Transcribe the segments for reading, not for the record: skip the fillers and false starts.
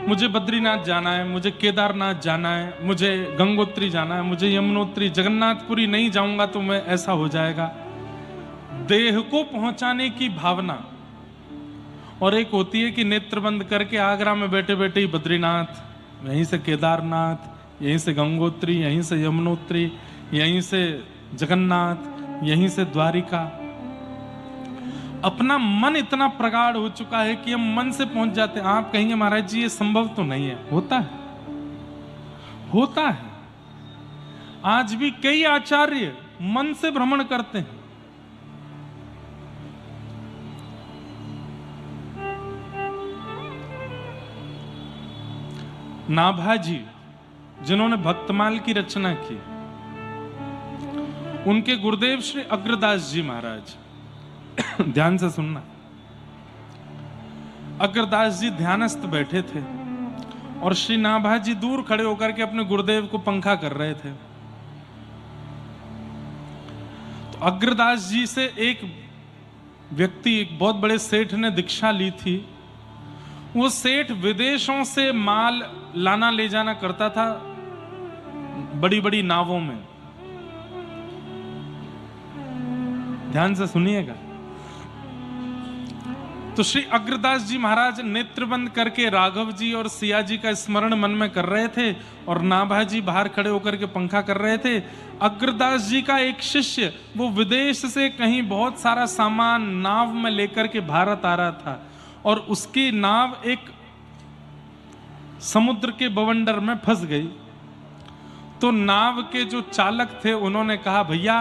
मुझे बद्रीनाथ जाना है, मुझे केदारनाथ जाना है, मुझे गंगोत्री जाना है, मुझे यमुनोत्री, जगन्नाथपुरी नहीं जाऊंगा तो मैं ऐसा हो जाएगा। देह को पहुंचाने की भावना, और एक होती है कि नेत्र बंद करके आगरा में बैठे बैठे ही बद्रीनाथ, यहीं से केदारनाथ, यहीं से गंगोत्री, यहीं से यमुनोत्री, यहीं से जगन्नाथ, यहीं से द्वारिका। अपना मन इतना प्रगाढ़ हो चुका है कि हम मन से पहुंच जाते हैं। आप कहेंगे महाराज जी ये संभव तो नहीं है। होता है, होता है। आज भी कई आचार्य मन से भ्रमण करते हैं। नाभाजी जिन्होंने भक्तमाल की रचना की, उनके गुरुदेव श्री अग्रदास जी महाराज, ध्यान से सुनना, अग्रदास जी ध्यानस्थ बैठे थे और श्री नाभाजी दूर खड़े होकर के अपने गुरुदेव को पंखा कर रहे थे। तो अग्रदास जी से एक व्यक्ति, एक बहुत बड़े सेठ ने दीक्षा ली थी। वो सेठ विदेशों से माल लाना ले जाना करता था बड़ी बड़ी नावों में। ध्यान से सुनिएगा। तो श्री अग्रदास जी महाराज नेत्र बंद करके राघव जी और सिया जी का स्मरण मन में कर रहे थे और नाभाजी बाहर खड़े होकर के पंखा कर रहे थे। अग्रदास जी का एक शिष्य वो विदेश से कहीं बहुत सारा सामान नाव में लेकर के भारत आ रहा था और उसकी नाव एक समुद्र के बवंडर में फंस गई। तो नाव के जो चालक थे उन्होंने कहा, भैया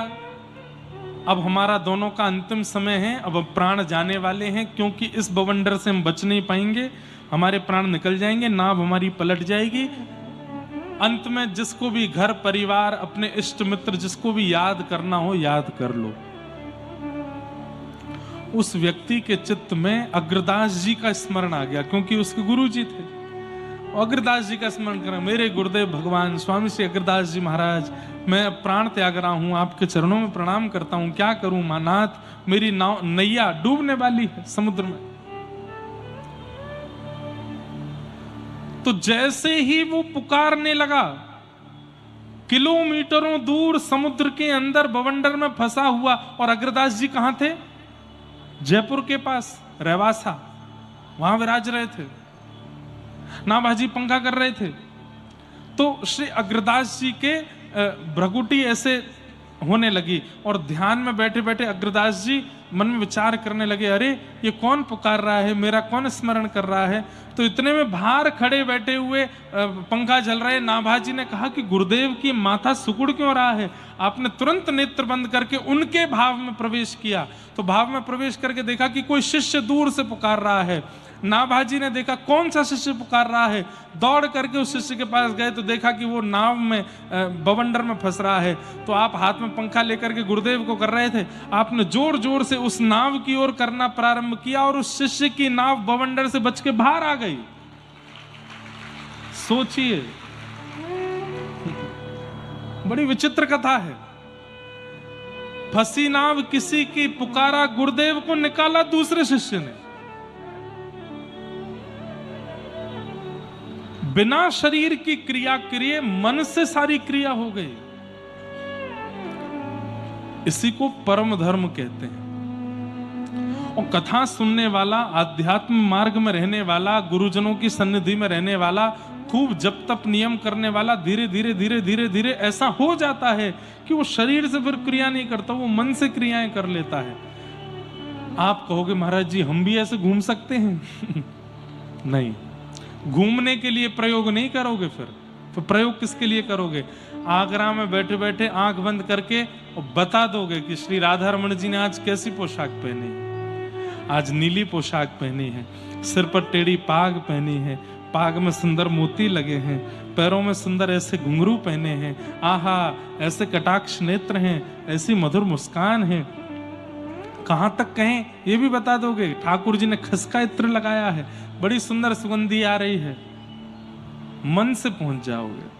अब हमारा दोनों का अंतिम समय है, अब प्राण जाने वाले हैं, क्योंकि इस बवंडर से हम बच नहीं पाएंगे, हमारे प्राण निकल जाएंगे, नाव हमारी पलट जाएगी। अंत में जिसको भी घर परिवार, अपने इष्ट मित्र, जिसको भी याद करना हो याद कर लो। उस व्यक्ति के चित्त में अग्रदास जी का स्मरण आ गया, क्योंकि उसके गुरु जी थे। अग्रदास जी का स्मरण करें, मेरे गुरुदेव भगवान स्वामी श्री अग्रदास जी महाराज, मैं प्राण त्याग रहा हूं, आपके चरणों में प्रणाम करता हूं, क्या करूं मानाथ, मेरी नैया डूबने वाली है समुद्र में। तो जैसे ही वो पुकारने लगा, किलोमीटरों दूर समुद्र के अंदर बवंडर में फंसा हुआ, और अग्रदास जी कहां थे? जयपुर के पास रेवासा, वहां विराज रहे थे। नाभाजी पंखा कर रहे थे। तो श्री अग्रदास जी के भ्रकुटी ऐसे होने लगी और ध्यान में बैठे बैठे अग्रदास जी मन में विचार करने लगे, अरे ये कौन पुकार रहा है, मेरा कौन स्मरण कर रहा है। तो इतने में बाहर खड़े बैठे हुए पंखा जल रहे नाभाजी ने कहा कि गुरुदेव की माथा सुकुड़ क्यों रहा है। आपने तुरंत नेत्र बंद करके उनके भाव में प्रवेश किया। तो भाव में प्रवेश करके देखा कि कोई शिष्य दूर से पुकार रहा है। नाभाजी ने देखा कौन सा शिष्य पुकार रहा है, दौड़ करके उस शिष्य के पास गए तो देखा कि वो नाव में बवंडर में फंस रहा है। तो आप हाथ में पंखा लेकर के गुरुदेव को कर रहे थे, आपने जोर जोर से उस नाव की ओर करना प्रारंभ किया और उस शिष्य की नाव बवंडर से बच के बाहर आ गई। सोचिए, बड़ी विचित्र कथा है। फंसी नाव किसी की, पुकारा गुरुदेव को, निकाला दूसरे शिष्य ने। बिना शरीर की क्रिया किए मन से सारी क्रिया हो गई। इसी को परम धर्म कहते हैं। और कथा सुनने वाला, आध्यात्म मार्ग में रहने वाला, गुरुजनों की सन्निधि में रहने वाला, खूब जप तप नियम करने वाला, धीरे धीरे धीरे धीरे धीरे ऐसा हो जाता है कि वो शरीर से फिर क्रिया नहीं करता, वो मन से क्रियाएं कर लेता है। आप कहोगे महाराज जी हम भी ऐसे घूम सकते हैं? नहीं, घूमने के लिए प्रयोग नहीं करोगे। फिर प्रयोग किसके लिए करोगे? आगरा में बैठे बैठे आंख बंद करके और बता दोगे कि श्री राधा रमन जी ने आज कैसी पोशाक पहनी है। आज नीली पोशाक पहनी है, सिर पर टेढ़ी पाग पहनी है, पाग में सुंदर मोती लगे हैं, पैरों में सुंदर ऐसे घुंघरू पहने हैं, आहा ऐसे कटाक्ष नेत्र हैं, ऐसी मधुर मुस्कान है। कहां तक कहें ये भी बता दोगे। ठाकुर जी ने खसका इत्र लगाया है, बड़ी सुंदर सुगंधी आ रही है। मन से पहुंच जाओगे।